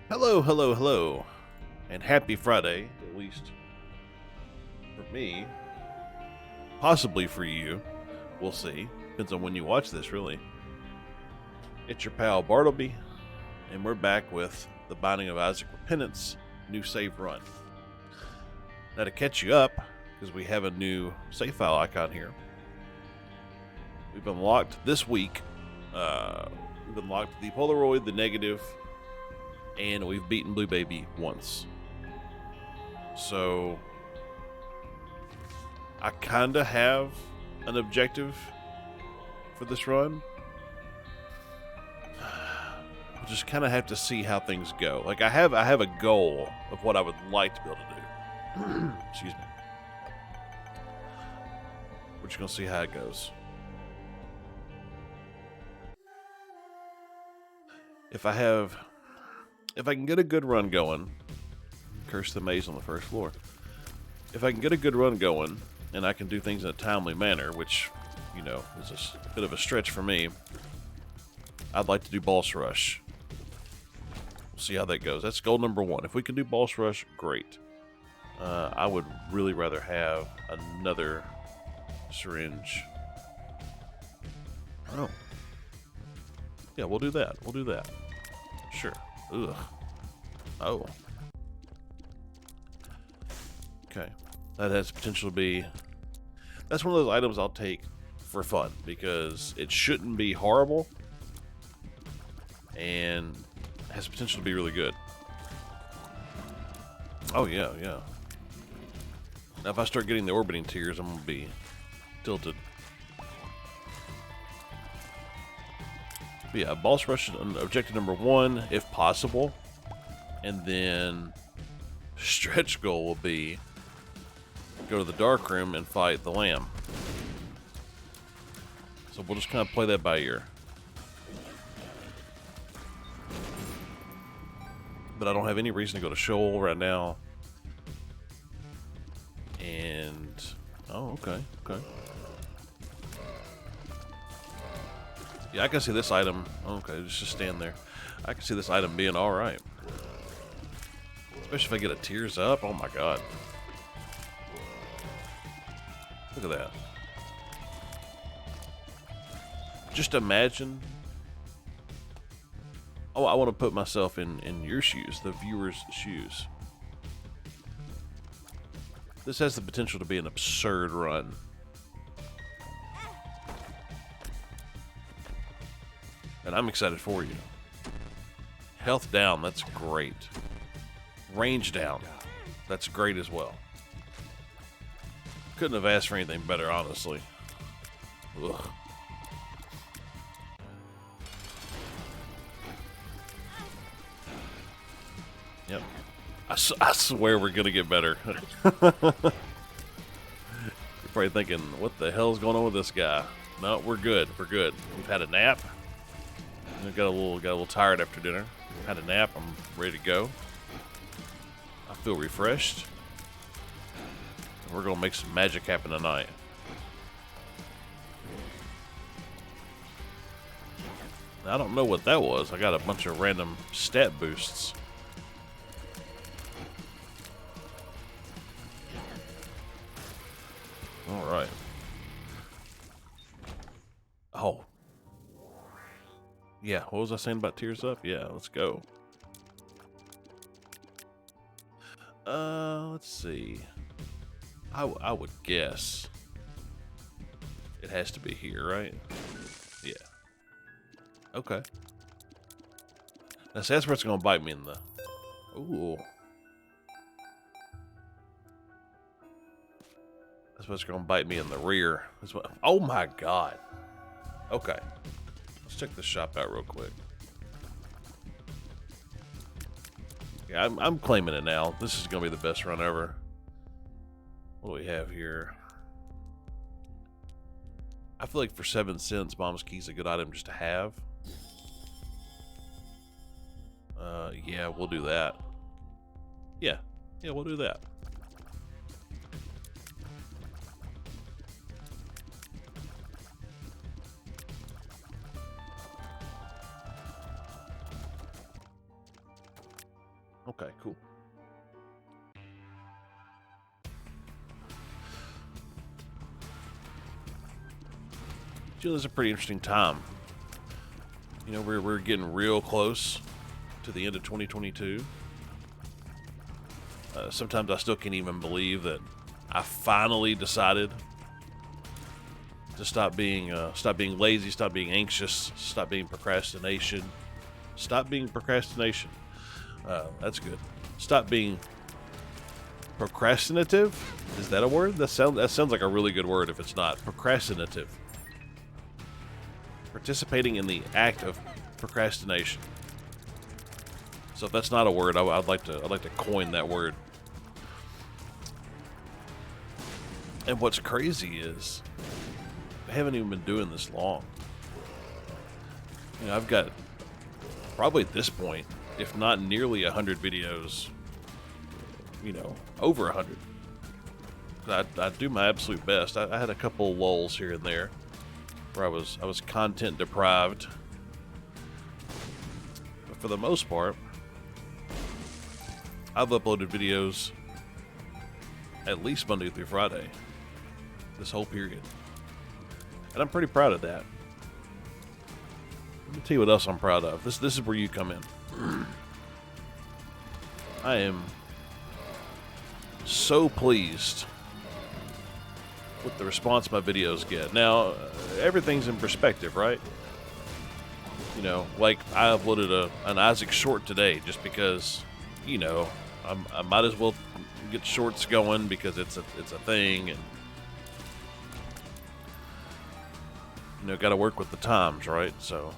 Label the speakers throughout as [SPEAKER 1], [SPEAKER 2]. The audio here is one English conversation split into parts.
[SPEAKER 1] Hello, hello, hello, and happy Friday, at least for me, possibly for you. We'll see. Depends on when you watch this, really. It's your pal Bartleby, and we're back with The Binding of Isaac Repentance, new save run. Now, to catch you up, because we have a new save file icon here, we've unlocked this week, we've unlocked the Polaroid, the Negative, and we've beaten Blue Baby once. So I kind of have an objective for this run. I just kind of have to see how things go. Like I have a goal of what I would like to be able to do. Excuse me. We're just gonna see how it goes. If I can get a good run going, curse the maze on the first floor. If I can get a good run going, and I can do things in a timely manner, which, you know, is a bit of a stretch for me, I'd like to do Boss Rush. We'll see how that goes. That's goal number one. If we can do Boss Rush, great. I would really rather have another syringe. Oh. Yeah, we'll do that. We'll do that. Sure. Ugh. Oh. Okay. That has potential to be... That's one of those items I'll take for fun, because it shouldn't be horrible, and has potential to be really good. Oh, yeah, yeah. Now, if I start getting the orbiting tears, I'm going to be tilted. But yeah, boss rush objective number one, if possible. And then stretch goal will be go to the dark room and fight the lamb. So we'll just kind of play that by ear. But I don't have any reason to go to Shoal right now. And oh, okay, okay. Yeah, I can see this item. Okay, just stand there. I can see this item being all right. Especially if I get a tears up. Oh my god. Look at that. Just imagine. Oh, I want to put myself in your shoes, the viewer's shoes. This has the potential to be an absurd run. And I'm excited for you. Health down, that's great. Range down, that's great as well. Couldn't have asked for anything better, honestly. Ugh. Yep. I swear we're gonna get better. You're probably thinking, what the hell's going on with this guy? No, we're good. We're good. We've had a nap. I got a little tired after dinner. Had a nap. I'm ready to go. I feel refreshed. We're gonna make some magic happen tonight. I don't know what that was. I got a bunch of random stat boosts. All right. Oh. Yeah, what was I saying about tears up? Yeah, let's go. Let's see. I would guess it has to be here, right? Yeah. Okay. Now, see, that's where it's gonna bite me in the... Ooh. That's what's gonna bite me in the rear. That's what... Oh my god. Okay. Let's check this shop out real quick. Yeah, I'm claiming it now. This is gonna be the best run ever. What do we have here? I feel like for 7 cents, Mom's Key's a good item just to have. Yeah, we'll do that. Yeah, we'll do that. Okay, cool. It's a pretty interesting time. You know, we're getting real close to the end of 2022. Sometimes I still can't even believe that I finally decided to stop being lazy, stop being anxious, stop being procrastination. Stop being procrastination. That's good. Stop being procrastinative. Is that a word? That sounds like a really good word. If it's not procrastinative, participating in the act of procrastination. So if that's not a word, I'd like to coin that word. And what's crazy is I haven't even been doing this long. You know, I've got probably at this point, if not nearly 100 videos, you know, over 100. I do my absolute best. I had a couple lulls here and there where I was content deprived, but for the most part, I've uploaded videos at least Monday through Friday this whole period, and I'm pretty proud of that. Let me tell you what else I'm proud of. This is where you come in. I am so pleased with the response my videos get. Now, everything's in perspective, right? You know, like I uploaded an Isaac short today just because, you know, I might as well get shorts going because it's a thing, and you know, got to work with the times, right? So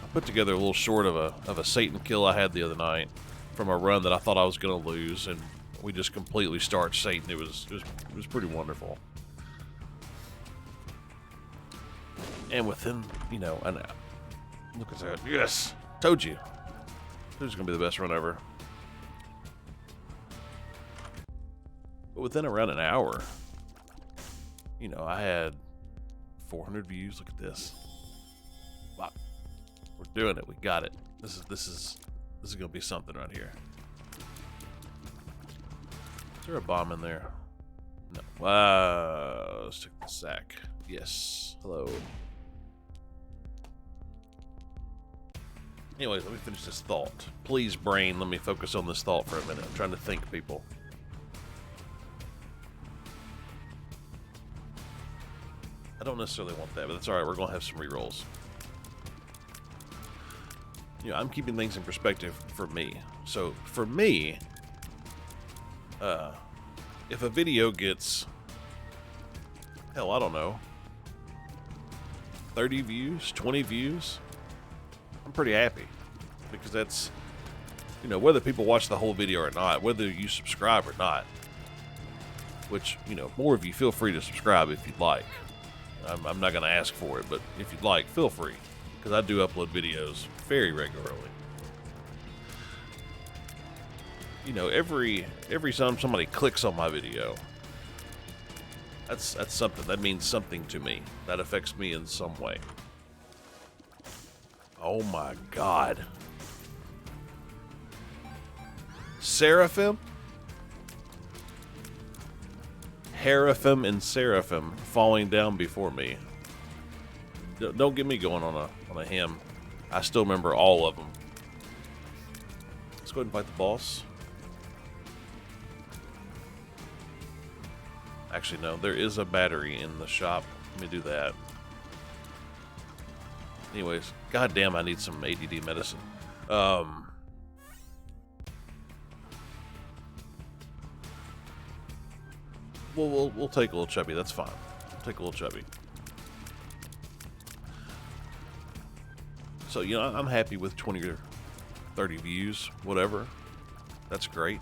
[SPEAKER 1] I put together a little short of a Satan kill I had the other night from a run that I thought I was going to lose, and we just completely starched Satan. It was pretty wonderful. And within, you know, an look at that. Yes, told you. This is going to be the best run ever. But within around an hour, you know, I had 400 views. Look at this. Wow. We're doing it. We got it. This is going to be something right here. Is there a bomb in there? No. Wow. Let's check the sack. Yes. Hello. Anyways, let me finish this thought. Please, brain, let me focus on this thought for a minute. I'm trying to think, people. I don't necessarily want that, but that's alright. We're going to have some rerolls. You know, I'm keeping things in perspective for me. So, for me, if a video gets, hell, I don't know, 30 views, 20 views, I'm pretty happy, because that's, you know, whether people watch the whole video or not, whether you subscribe or not, which, you know, more of you, feel free to subscribe if you'd like. I'm not going to ask for it, but if you'd like, feel free, because I do upload videos very regularly. You know, every time somebody clicks on my video, that's something. That means something to me. That affects me in some way. Oh my God. Seraphim? Heraphim and Seraphim falling down before me. Don't get me going on a hymn. I still remember all of them. Let's go ahead and fight the boss. Actually, no. There is a battery in the shop. Let me do that. Anyways, goddamn, I need some ADD medicine. We'll take a little chubby. That's fine. We'll take a little chubby. So, you know, I'm happy with 20 or 30 views, whatever. That's great.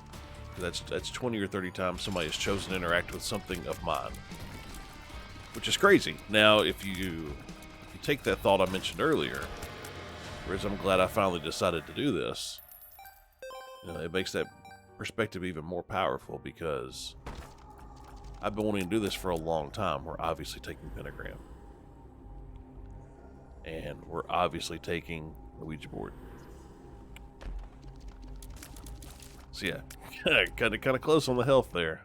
[SPEAKER 1] That's 20 or 30 times somebody has chosen to interact with something of mine, which is crazy. Now, if you take that thought I mentioned earlier, whereas I'm glad I finally decided to do this, you know, it makes that perspective even more powerful, because I've been wanting to do this for a long time. We're obviously taking Pentagram, and we're obviously taking the Ouija board. So yeah, kind of close on the health there.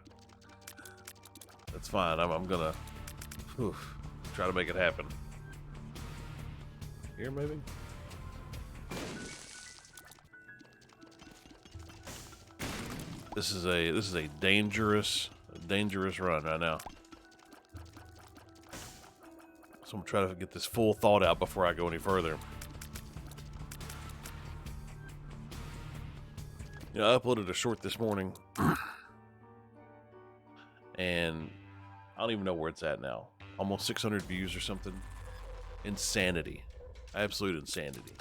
[SPEAKER 1] That's fine. I'm gonna try to make it happen. Here, maybe. This is a dangerous run right now. So I'm trying to get this full thought out before I go any further. You know, I uploaded a short this morning, and I don't even know where it's at now. Almost 600 views or something. Insanity. Absolute insanity.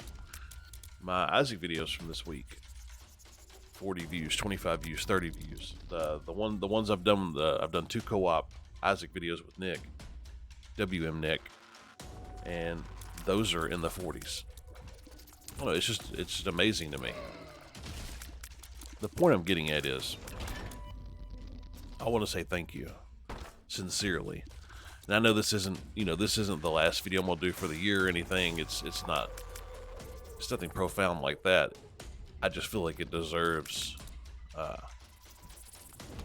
[SPEAKER 1] My Isaac videos from this week. 40 views, 25 views, 30 views. The ones I've done, I've done 2 co-op Isaac videos with Nick, WM Nick, and those are in the 40s. I don't know, it's just amazing to me. The point I'm getting at is, I want to say thank you, sincerely. And I know this isn't, this isn't the last video I'm gonna do for the year or anything. It's nothing profound like that. I just feel like it deserves a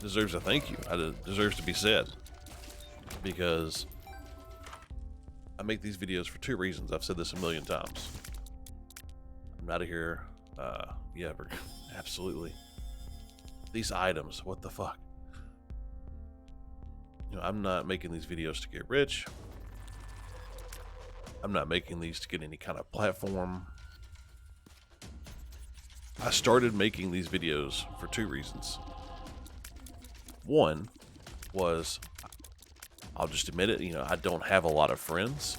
[SPEAKER 1] thank you. It deserves to be said, because I make these videos for 2 reasons. I've said this a million times. I'm out of here. Yeah, absolutely. These items, what the fuck? I'm not making these videos to get rich. I'm not making these to get any kind of platform. I started making these videos for 2 reasons. One was, I'll just admit it, I don't have a lot of friends.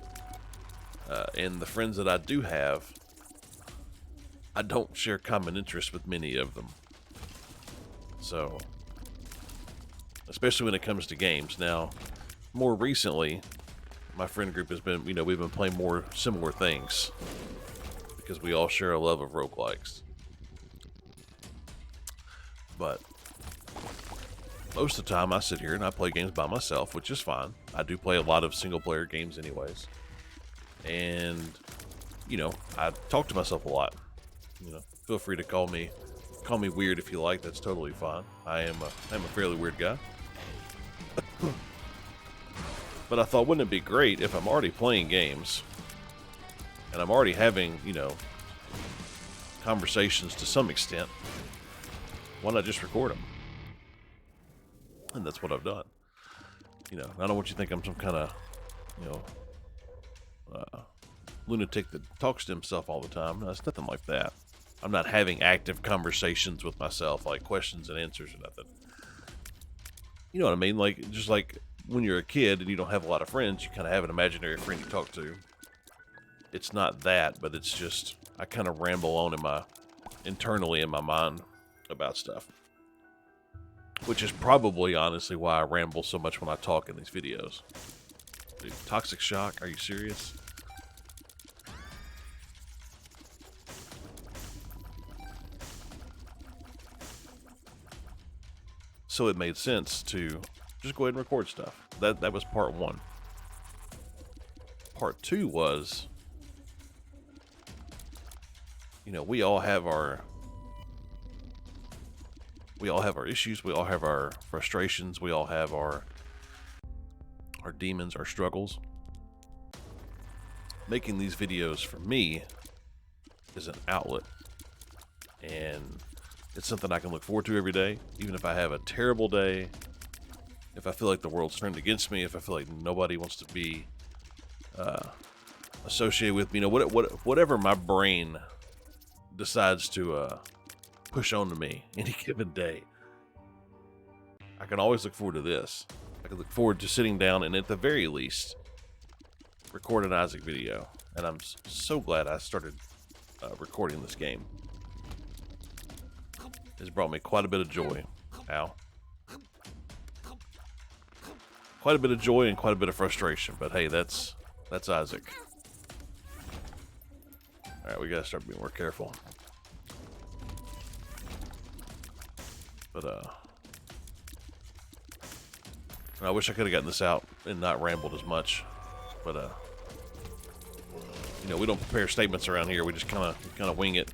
[SPEAKER 1] And the friends that I do have, I don't share common interests with many of them. So, especially when it comes to games. Now, more recently, my friend group has been, we've been playing more similar things because we all share a love of roguelikes. But most of the time I sit here and I play games by myself, which is fine. I do play a lot of single player games anyways. And, I talk to myself a lot. Feel free to call me weird if you like. That's totally fine. I'm a fairly weird guy. But I thought, wouldn't it be great if I'm already playing games and I'm already having, conversations to some extent, why not just record them? And that's what I've done. I don't want you to think I'm some kind of, lunatic that talks to himself all the time. No, it's nothing like that. I'm not having active conversations with myself, like questions and answers or nothing. You know what I mean? Like, just like when you're a kid and you don't have a lot of friends, you kind of have an imaginary friend you talk to. It's not that, but it's just, I kind of ramble on internally in my mind about stuff. Which is probably, honestly, why I ramble so much when I talk in these videos. Dude, Toxic Shock, are you serious? So it made sense to just go ahead and record stuff. That was part 1. Part 2 was, we all have our issues, we all have our frustrations, we all have our demons, our struggles. Making these videos for me is an outlet, and it's something I can look forward to every day, even if I have a terrible day, if I feel like the world's turned against me, if I feel like nobody wants to be associated with me, whatever my brain decides to push onto me any given day. I can always look forward to this. I can look forward to sitting down and at the very least record an Isaac video. And I'm so glad I started recording this game. It's brought me quite a bit of joy. Ow. Quite a bit of joy and quite a bit of frustration, but hey, that's Isaac. Alright, we gotta start being more careful. But I wish I could have gotten this out and not rambled as much. But we don't prepare statements around here. We just kind of wing it.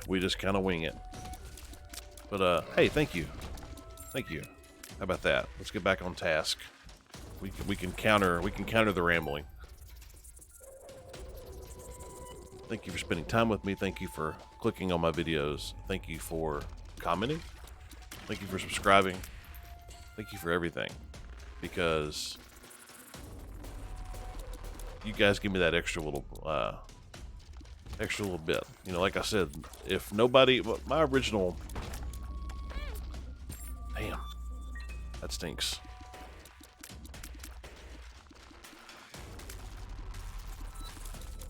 [SPEAKER 1] We just kind of wing it. But hey, thank you. Thank you. How about that? Let's get back on task. We can counter the rambling. Thank you for spending time with me. Thank you for clicking on my videos. Thank you for commenting. Thank you for subscribing. Thank you for everything. Because you guys give me that extra little bit. You know, like I said, if nobody, my original, damn, that stinks.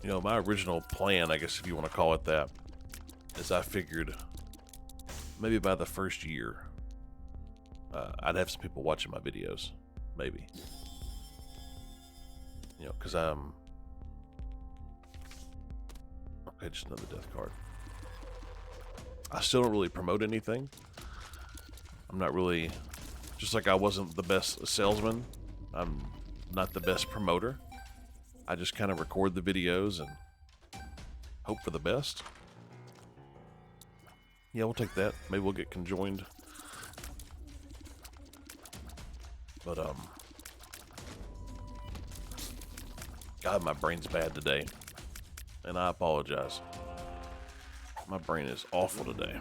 [SPEAKER 1] You know, my original plan, I guess if you want to call it that, is I figured maybe by the first year, I'd have some people watching my videos. Maybe. You know, because I'm... Okay, just another death card. I still don't really promote anything. I'm not really... Just like I wasn't the best salesman, I'm not the best promoter. I just kind of record the videos and hope for the best. Yeah, we'll take that. Maybe we'll get conjoined. But, God, my brain's bad today. And I apologize. My brain is awful today.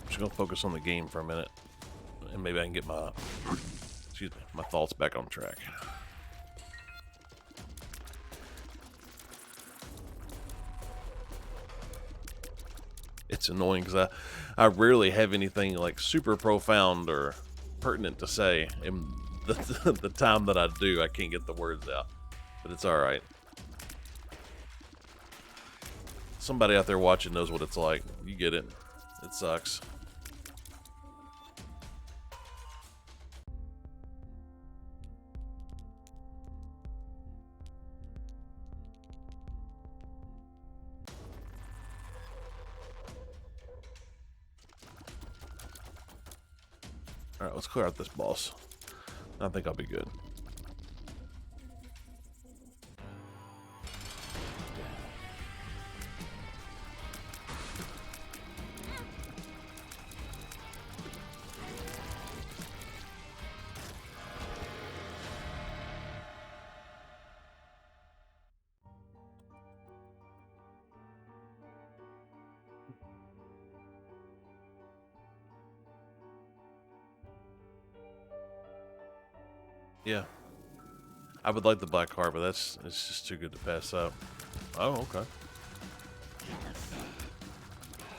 [SPEAKER 1] Just gonna focus on the game for a minute, and maybe I can get my thoughts back on track. It's annoying because I rarely have anything like super profound or pertinent to say, and the time that I do, I can't get the words out, but it's all right. Somebody out there watching knows what it's like. You get it. It sucks. Alright, let's clear out this boss. I think I'll be good. Yeah. I would like the black card, but it's just too good to pass up. Oh, okay.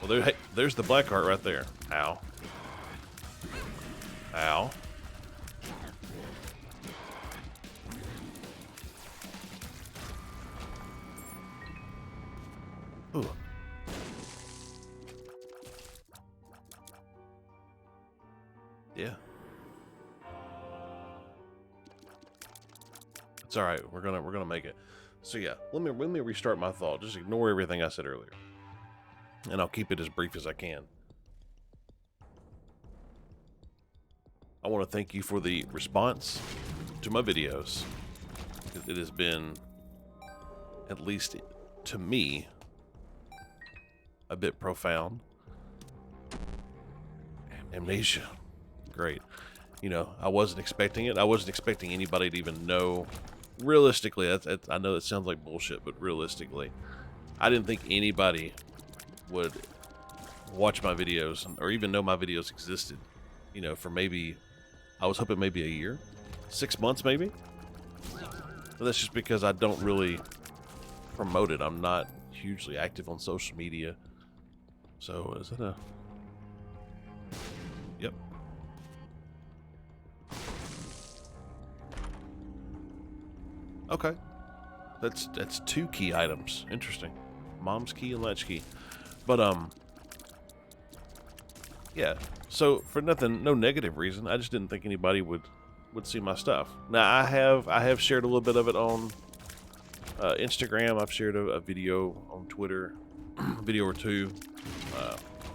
[SPEAKER 1] Well, hey, there's the black card right there. Ow. Ow. Ooh. Yeah. It's all right. We're gonna make it. So yeah, let me restart my thought. Just ignore everything I said earlier, and I'll keep it as brief as I can. I want to thank you for the response to my videos. It has been, at least to me, a bit profound. Amnesia, great. You know, I wasn't expecting it. I wasn't expecting anybody to even know. Realistically, I know it sounds like bullshit, but realistically, I didn't think anybody would watch my videos or even know my videos existed. You know, for maybe, I was hoping maybe a year, 6 months maybe. But that's just because I don't really promote it. I'm not hugely active on social media. So is that a... Yep. Okay. That's 2 key items. Interesting. Mom's key and latch key. But yeah. So for no negative reason, I just didn't think anybody would would see my stuff. Now I have shared a little bit of it on Instagram. I've shared a video on Twitter, a video or two.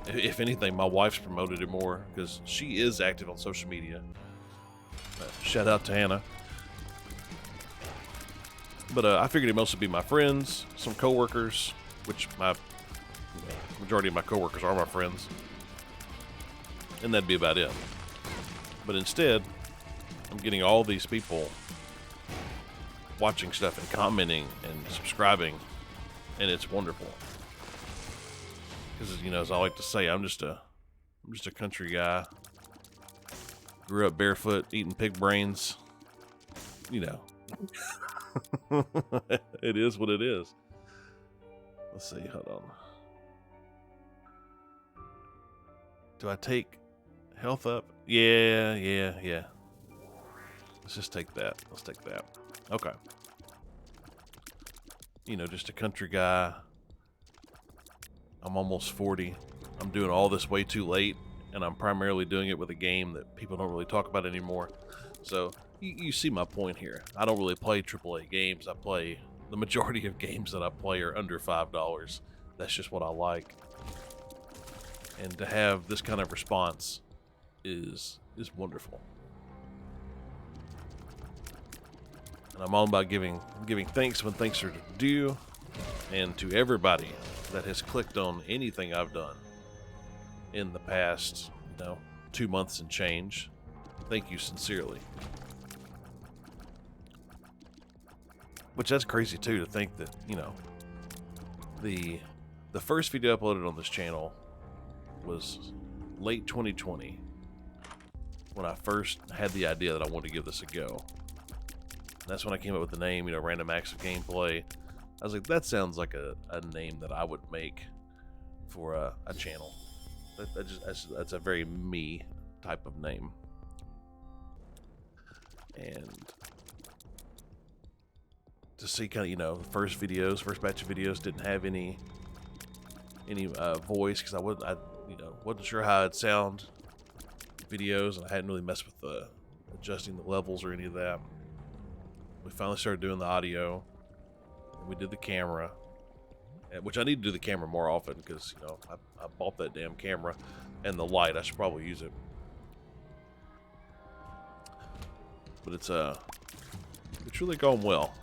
[SPEAKER 1] If anything, my wife's promoted it more because she is active on social media. Shout out to Hannah. But I figured it mostly be my friends, some coworkers, which majority of my coworkers are my friends, and that'd be about it. But instead, I'm getting all these people watching stuff and commenting and subscribing, and it's wonderful. Because, you know, as I like to say, I'm just a country guy. Grew up barefoot, eating pig brains. You know. It is what it is. Let's see, hold on. Do I take health up? Yeah. Let's just take that. Let's take that. Okay. You know, just a country guy. I'm almost 40. I'm doing all this way too late, and I'm primarily doing it with a game that people don't really talk about anymore. So, you see my point here. I don't really play AAA games. The majority of games that I play are under $5. That's just what I like. And to have this kind of response is wonderful. And I'm all about giving thanks when thanks are due, and to everybody that has clicked on anything I've done in the past, 2 months and change. Thank you sincerely. Which that's crazy too, to think that, the first video uploaded on this channel was late 2020 when I first had the idea that I wanted to give this a go. And that's when I came up with the name, Random Acts of Gameplay. I was like, that sounds like a name that I would make for a channel. That's a very me type of name. And to see kind of, the first batch of videos didn't have any voice, because I wasn't sure how it'd sound videos, and I hadn't really messed with adjusting the levels or any of that. We finally started doing the audio, and we did the camera, which I need to do the camera more often, because I bought that damn camera and the light. I should probably use it, but it's really going well.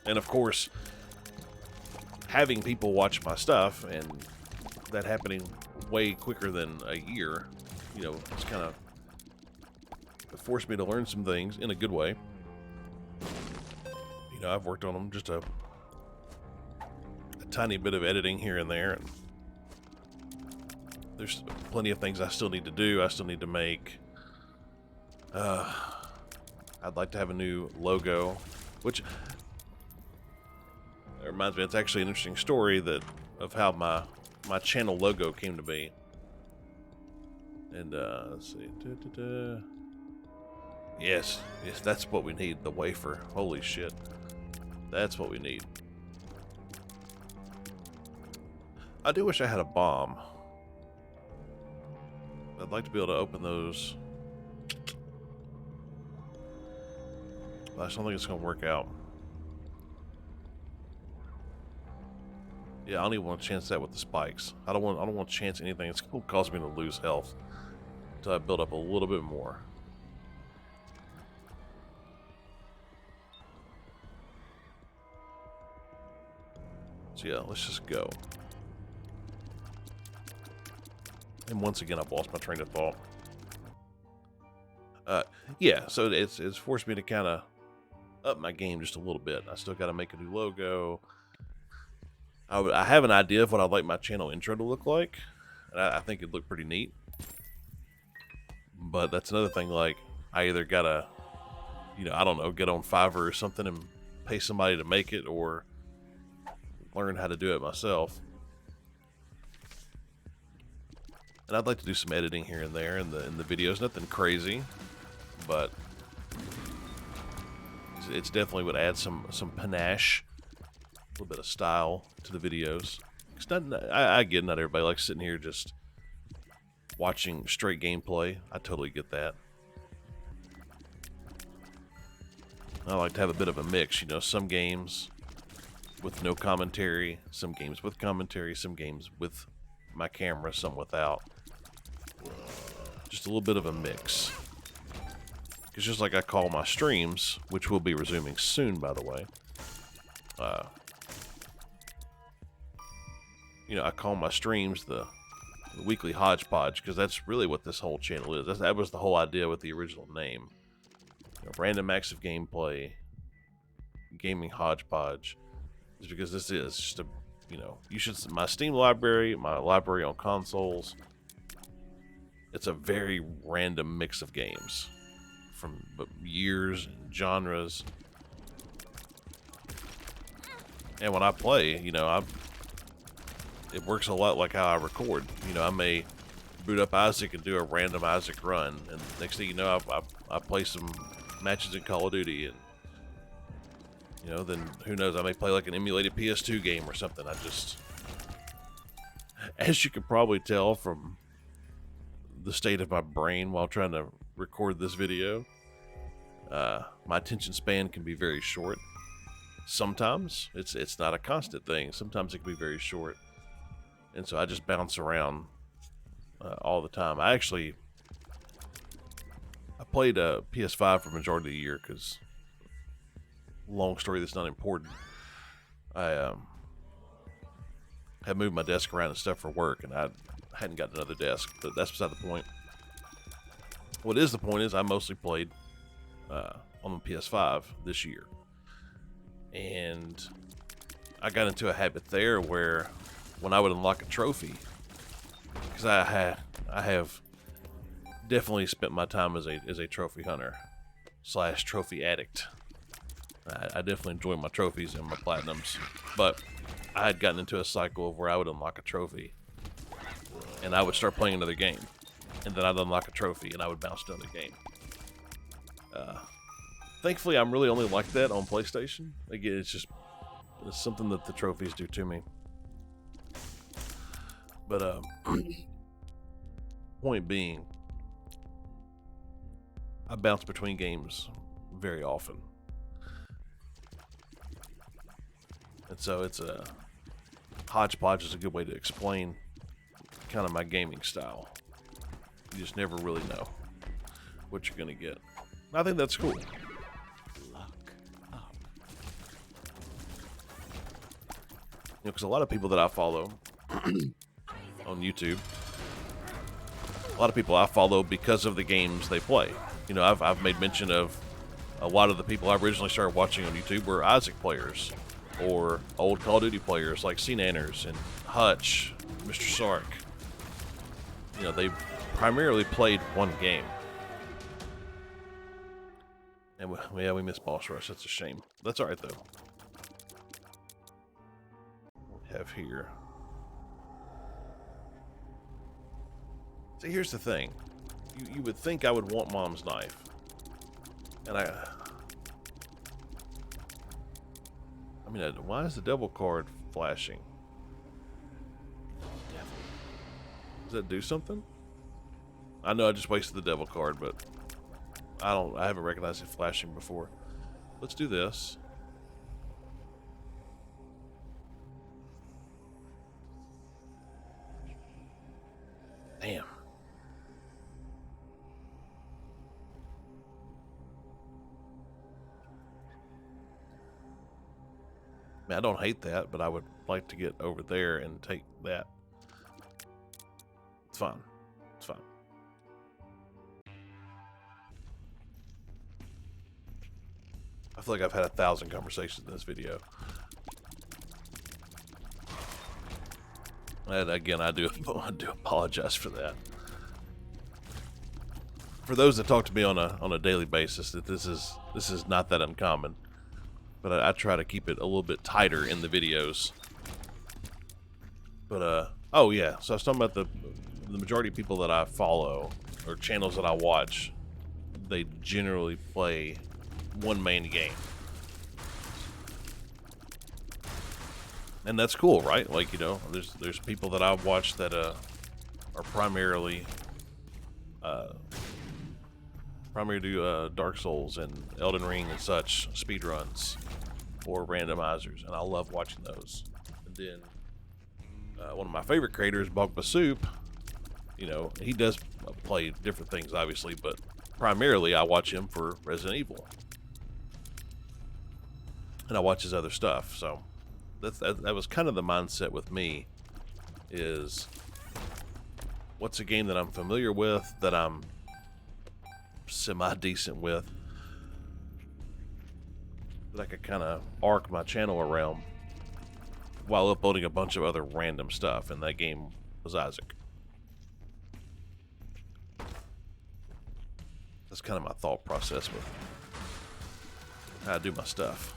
[SPEAKER 1] And of course, having people watch my stuff, and that happening way quicker than a year, it's kind of forced me to learn some things in a good way. I've worked on them, just a tiny bit of editing here and there, and there's plenty of things I still need to do. I still need to make I'd like to have a new logo, which reminds me, it's actually an interesting story of how my channel logo came to be. And let's see. Yes, that's what we need, the wafer. Holy shit. That's what we need. I do wish I had a bomb. I'd like to be able to open those. But I just don't think it's going to work out. Yeah, I don't even want to chance that with the spikes. I don't want to chance anything. It's going to cause me to lose health until I build up a little bit more. So yeah, let's just go. And once again, I've lost my train of thought. Yeah, so it's forced me to kind of up my game just a little bit. I still got to make a new logo. I have an idea of what I'd like my channel intro to look like, and I think it'd look pretty neat. But that's another thing, like, I either gotta, I don't know, get on Fiverr or something and pay somebody to make it, or learn how to do it myself. And I'd like to do some editing here and there in the videos. Nothing crazy, but it's definitely would add some panache, a little bit of style to the videos. I get not everybody likes sitting here just watching straight gameplay. I totally get that. I like to have a bit of a mix, you know, some games with no commentary, some games with commentary, some games with my camera, some without. Just a little bit of a mix. It's just like I call my streams, which will be resuming soon, by the way. You know, I call my streams the weekly hodgepodge because that's really what this whole channel is. That was the whole idea with the original name. You know, random acts of gameplay, gaming hodgepodge, is because this is just a, you know, my Steam library, my library on consoles. It's a very random mix of games from years and genres. And when I play, you know, it works a lot like how I record. You know, I may boot up Isaac and do a random Isaac run, and next thing you know, I play some matches in Call of Duty, and you know, then who knows, I may play like an emulated PS2 game or something. I just, as you can probably tell from the state of my brain while trying to record this video, my attention span can be very short. Sometimes it's not a constant thing. Sometimes it can be very short, and so I just bounce around all the time. I played PS5 for the majority of the year because, long story that's not important, I had moved my desk around and stuff for work, and I hadn't gotten another desk, but that's beside the point. What is the point is I mostly played on the PS5 this year, and I got into a habit there where when I would unlock a trophy, because I have definitely spent my time as a trophy hunter / trophy addict. I definitely enjoy my trophies and my platinums, but I had gotten into a cycle of where I would unlock a trophy and I would start playing another game, and then I'd unlock a trophy and I would bounce to another game. Thankfully, I'm really only like that on PlayStation. Again, it's something that the trophies do to me. But point being, I bounce between games very often. And so it's a hodgepodge is a good way to explain kind of my gaming style. You just never really know what you're going to get. I think that's cool.
[SPEAKER 2] Lock up.
[SPEAKER 1] You know, because a lot of people that I follow on YouTube, a lot of people I follow because of the games they play. You know, I've made mention of a lot of the people I originally started watching on YouTube were Isaac players, or old Call of Duty players like Nanners and Hutch, Mr. Sark. You know, they primarily played one game. And we missed Boss Rush. That's a shame. That's alright though. What we have here. See, here's the thing. You would think I would want Mom's knife. And I mean, why is the devil card flashing?
[SPEAKER 2] Devil.
[SPEAKER 1] Does that do something? I know I just wasted the devil card, but I haven't recognized it flashing before. Let's do this. Damn. I mean, I don't hate that, but I would like to get over there and take that. It's fine. It's fine. I feel like I've had 1,000 conversations in this video. And again, I do apologize for that. For those that talk to me on a daily basis, that this is not that uncommon. But I try to keep it a little bit tighter in the videos. But oh yeah, so I was talking about the majority of people that I follow or channels that I watch, they generally play one main game. And that's cool, right? Like, you know, there's people that I watch that are primarily primarily do Dark Souls and Elden Ring and such speedruns or randomizers, and I love watching those. And then one of my favorite creators, Bogba Soup, you know, he does play different things, obviously, but primarily I watch him for Resident Evil, and I watch his other stuff. So that was kind of the mindset with me, is what's a game that I'm familiar with, that I'm semi-decent with, that I could kind of arc my channel around while uploading a bunch of other random stuff, and that game was Isaac. That's kind of my thought process with how I do my stuff.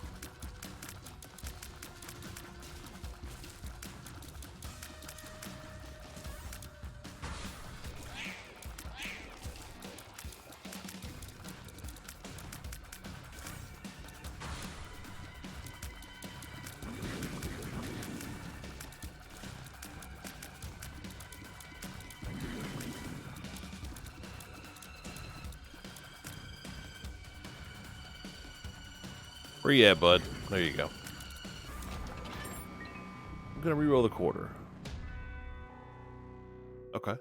[SPEAKER 1] Where you at, bud? There you go. I'm gonna reroll the quarter. Okay.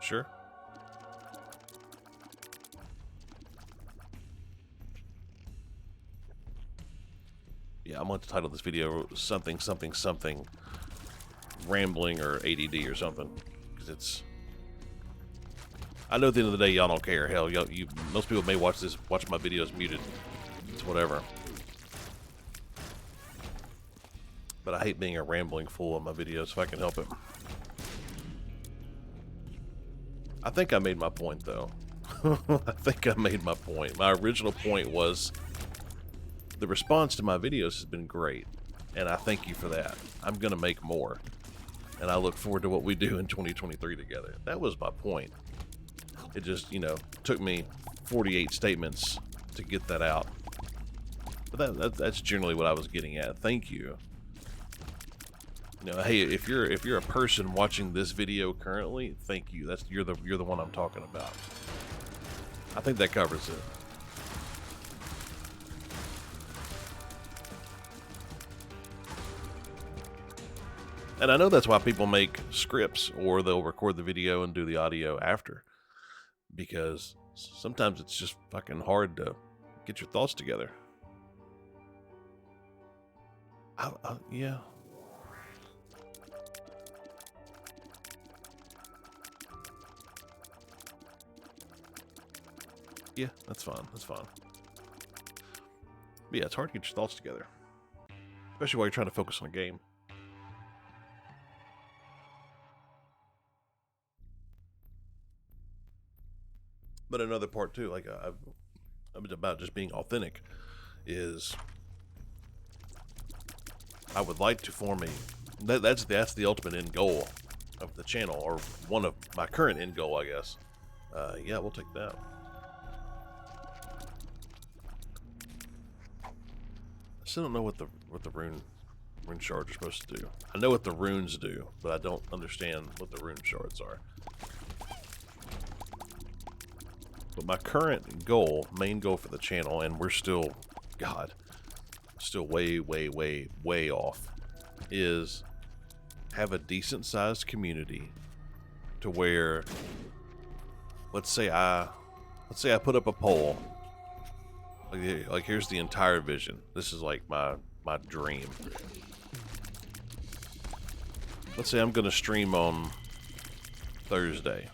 [SPEAKER 1] Sure. Yeah, I'm going to title this video something, something, something, rambling or ADD or something, because it's. I know at the end of the day, y'all don't care. Hell, most people may watch my videos muted. It's whatever. But I hate being a rambling fool on my videos if I can help it. I think I made my point, though. I think I made my point. My original point was the response to my videos has been great, and I thank you for that. I'm going to make more, and I look forward to what we do in 2023 together. That was my point. It just, you know, took me 48 statements to get that out. But that's generally what I was getting at. Thank you. You know, hey, if you're a person watching this video currently, thank you. You're the one I'm talking about. I think that covers it. And I know that's why people make scripts, or they'll record the video and do the audio after, because sometimes it's just fucking hard to get your thoughts together. Yeah. Yeah, that's fine. That's fine. But yeah, it's hard to get your thoughts together, especially while you're trying to focus on a game. But another part too, like about just being authentic, is I would like to form a that's the ultimate end goal of the channel, or one of my current end goal, I guess. Yeah, we'll take that. I still don't know what the rune shards are supposed to do. I know what the runes do, but I don't understand what the rune shards are. But my current goal, main goal for the channel, and we're still, God, still way, way, way, way off, is have a decent sized community to where, let's say I put up a poll, like here's the entire vision. This is like my dream. Let's say I'm gonna stream on Thursday,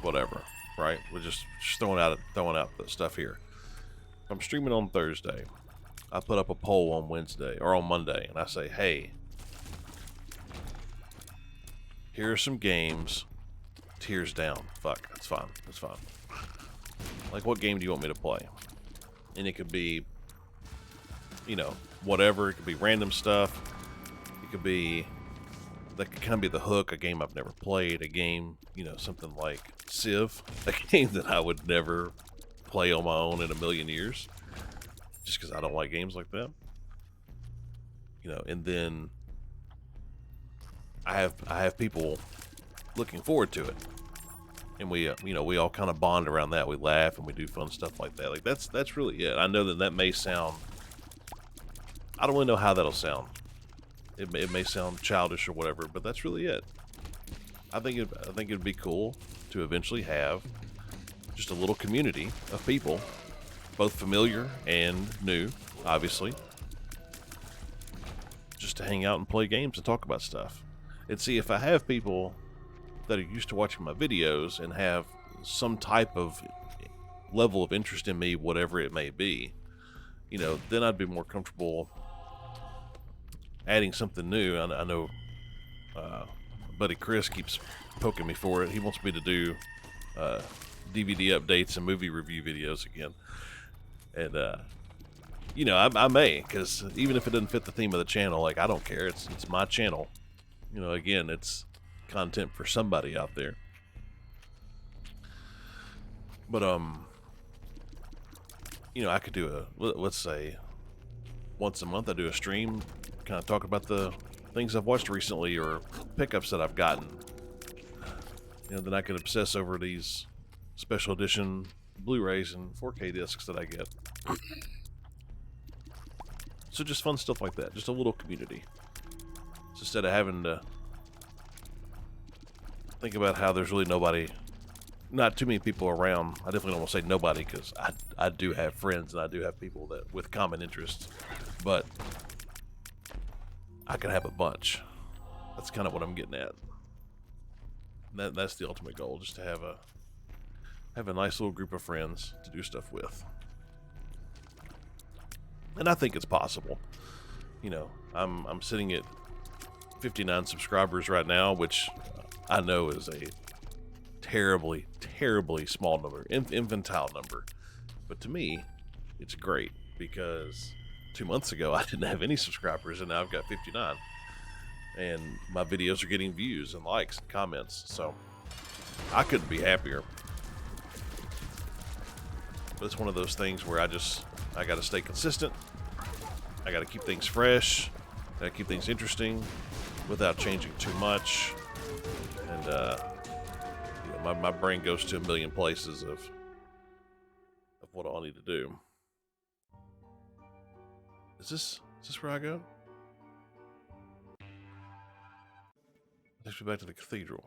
[SPEAKER 1] whatever, right? We're just throwing out the stuff here. If I'm streaming on Thursday, I put up a poll on Wednesday or on Monday, and I say, hey, here are some games. Tears down. Fuck, that's fine. That's fine. Like, what game do you want me to play? And it could be, you know, whatever. It could be random stuff. It could be, that could kind of be the hook, a game I've never played, a game, you know, something like Civ, a game that I would never play on my own in a million years, just because I don't like games like that. You know, and then I have people looking forward to it. and we we all kind of bond around that. We laugh and we do fun stuff like that. Like that's really it. I know that may sound, I don't really know how that'll sound. It may sound childish or whatever, but that's really it. I think it'd be cool to eventually have just a little community of people, both familiar and new, obviously, just to hang out and play games and talk about stuff. And see, if I have people that are used to watching my videos and have some type of level of interest in me, whatever it may be, then I'd be more comfortable adding something new. I know buddy Chris keeps poking me for it. He wants me to do DVD updates and movie review videos again. And, I may, because even if it doesn't fit the theme of the channel, like, I don't care. It's my channel. Again, it's content for somebody out there. But, I could do let's say, once a month I do a stream, kind of talk about the things I've watched recently or pickups that I've gotten. Then I could obsess over these special edition Blu-rays and 4K discs that I get. So just fun stuff like that. Just a little community. So instead of having to think about how there's really not too many people around. I definitely don't want to say nobody, because I do have friends and I do have people that with common interests. But I can have a bunch. That's kind of what I'm getting at. That's the ultimate goal, just to have a nice little group of friends to do stuff with. And I think it's possible. I'm sitting at 59 subscribers right now, which I know is a terribly, terribly small number, infantile number. But to me, it's great, because 2 months ago I didn't have any subscribers, and now I've got 59. And my videos are getting views and likes and comments, so I couldn't be happier. But it's one of those things where I got to stay consistent. I got to keep things fresh. I got to keep things interesting without changing too much. And my brain goes to a million places of what I'll need to do. Is this where I go? Takes me back to the cathedral.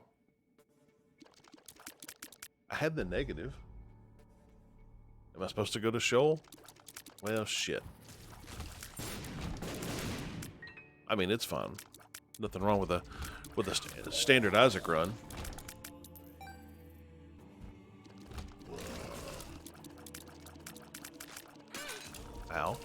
[SPEAKER 1] I had the negative. Am I supposed to go to Sheol? Well, shit. I mean, it's fun. Nothing wrong with a standard Isaac run. Ow.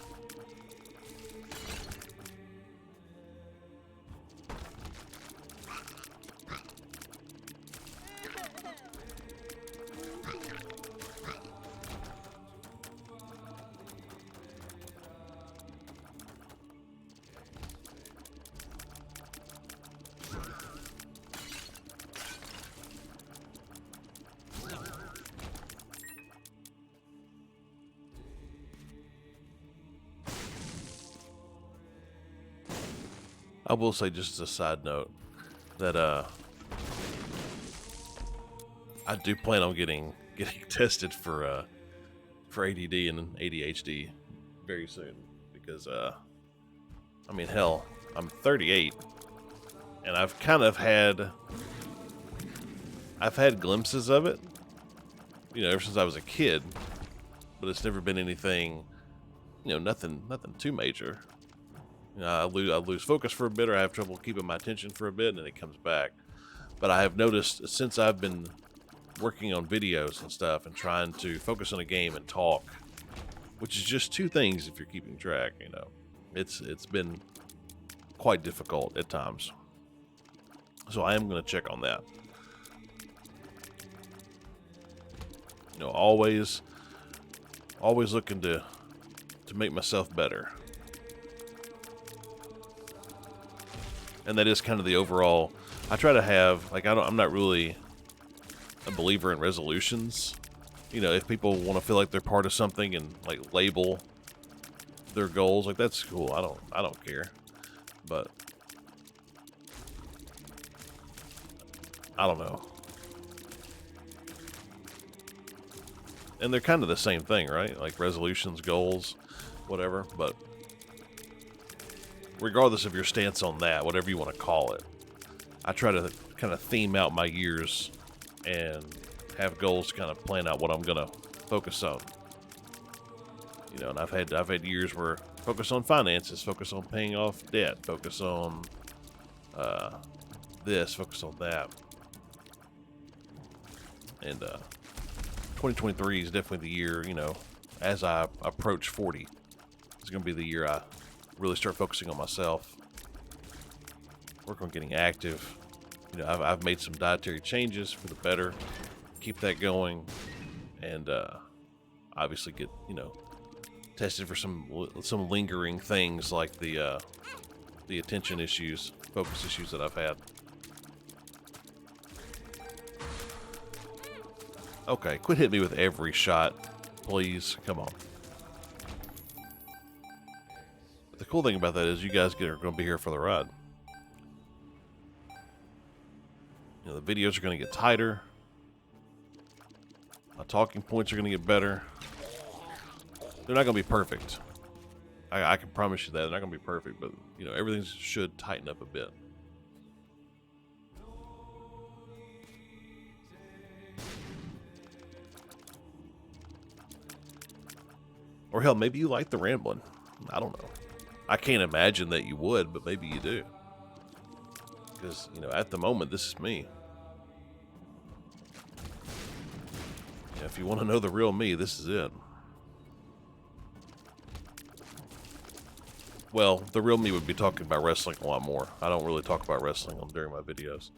[SPEAKER 1] I will say, just as a side note, that I do plan on getting tested for ADD and ADHD very soon, because I mean, hell, I'm 38 and I've had glimpses of it, ever since I was a kid, but it's never been anything, nothing too major. I lose focus for a bit, or I have trouble keeping my attention for a bit, and then it comes back. But I have noticed, since I've been working on videos and stuff and trying to focus on a game and talk, which is just two things if you're keeping track, it's been quite difficult at times. So I am going to check on that. Always looking to make myself better. And that is kind of the overall. I try to have, I'm not really a believer in resolutions. If people want to feel like they're part of something and label their goals, that's cool. I don't care. But I don't know. and they're kind of the same thing, right? Like resolutions, goals, whatever. But regardless of your stance on that, whatever you want to call it, I try to kind of theme out my years and have goals to kind of plan out what I'm gonna focus on. You know, and I've had years where focus on finances, focus on paying off debt, focus on this, focus on that, and 2023 is definitely the year. You know, as I approach 40, it's gonna be the year I really start focusing on myself, work on getting active. You know, I've made some dietary changes for the better, keep that going, and obviously get, you know, tested for some lingering things like the attention issues, focus issues that I've had. Okay, quit hitting me with every shot, please. Come on. But the cool thing about that is you guys are going to be here for the ride. You know, the videos are going to get tighter. My talking points are going to get better. They're not going to be perfect. I can promise you that. They're not going to be perfect, but, you know, everything should tighten up a bit. Or hell, maybe you like the rambling. I don't know. I can't imagine that you would, but maybe you do. Because, you know, at the moment, this is me. Yeah, if you want to know the real me, this is it. Well, the real me would be talking about wrestling a lot more. I don't really talk about wrestling during my videos.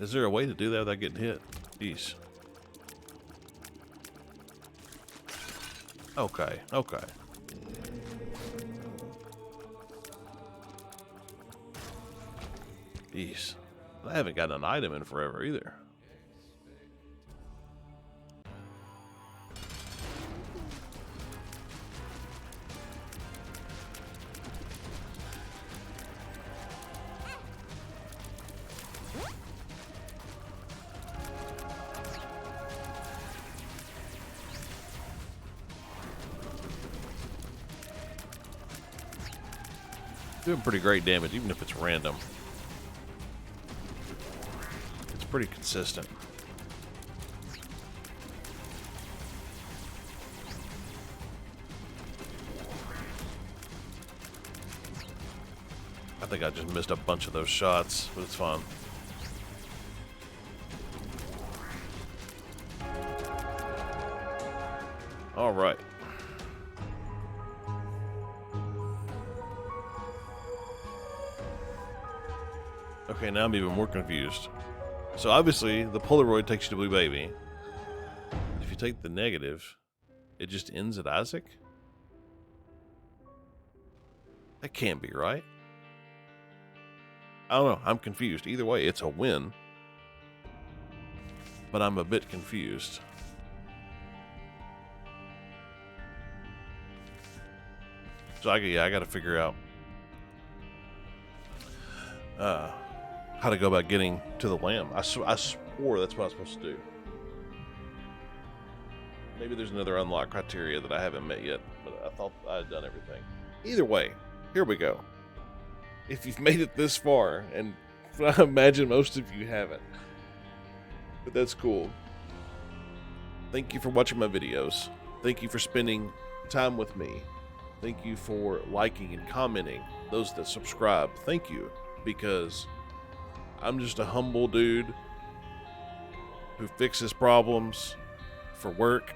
[SPEAKER 1] Is there a way to do that without getting hit? Jeez. Okay, okay. Jeez. I haven't gotten an item in forever either. Doing pretty great damage, even if it's random. It's pretty consistent. I think I just missed a bunch of those shots, but it's fine. All right. Okay, now I'm even more confused. So obviously, the Polaroid takes you to Blue Baby. If you take the negative, it just ends at Isaac? That can't be right. I don't know. I'm confused. Either way, it's a win. But I'm a bit confused. So I got to figure out how to go about getting to the lamb. I swore that's what I was supposed to do. Maybe there's another unlock criteria that I haven't met yet, but I thought I had done everything. Either way, here we go. If you've made it this far, and I imagine most of you haven't, but that's cool. Thank you for watching my videos. Thank you for spending time with me. Thank you for liking and commenting. Those that subscribe, thank you, because I'm just a humble dude who fixes problems for work,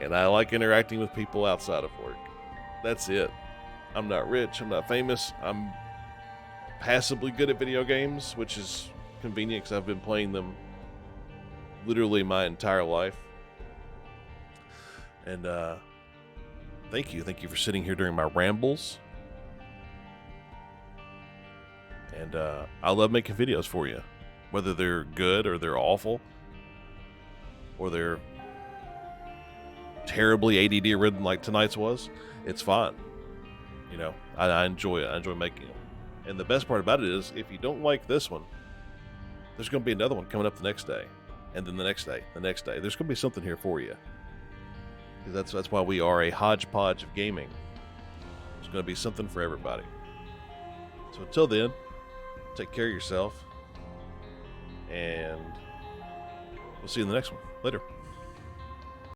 [SPEAKER 1] and I like interacting with people outside of work. That's it. I'm not rich, I'm not famous, I'm passably good at video games, which is convenient because I've been playing them literally my entire life. And thank you for sitting here during my rambles. And I love making videos for you, whether they're good or they're awful, or they're terribly ADD ridden like tonight's was, it's fine. You know, I enjoy it. I enjoy making them. And the best part about it is, if you don't like this one, there's going to be another one coming up the next day, and then the next day, the next day. There's going to be something here for you. Because that's why we are a hodgepodge of gaming. There's going to be something for everybody. So until then, take care of yourself, and we'll see you in the next one. Later.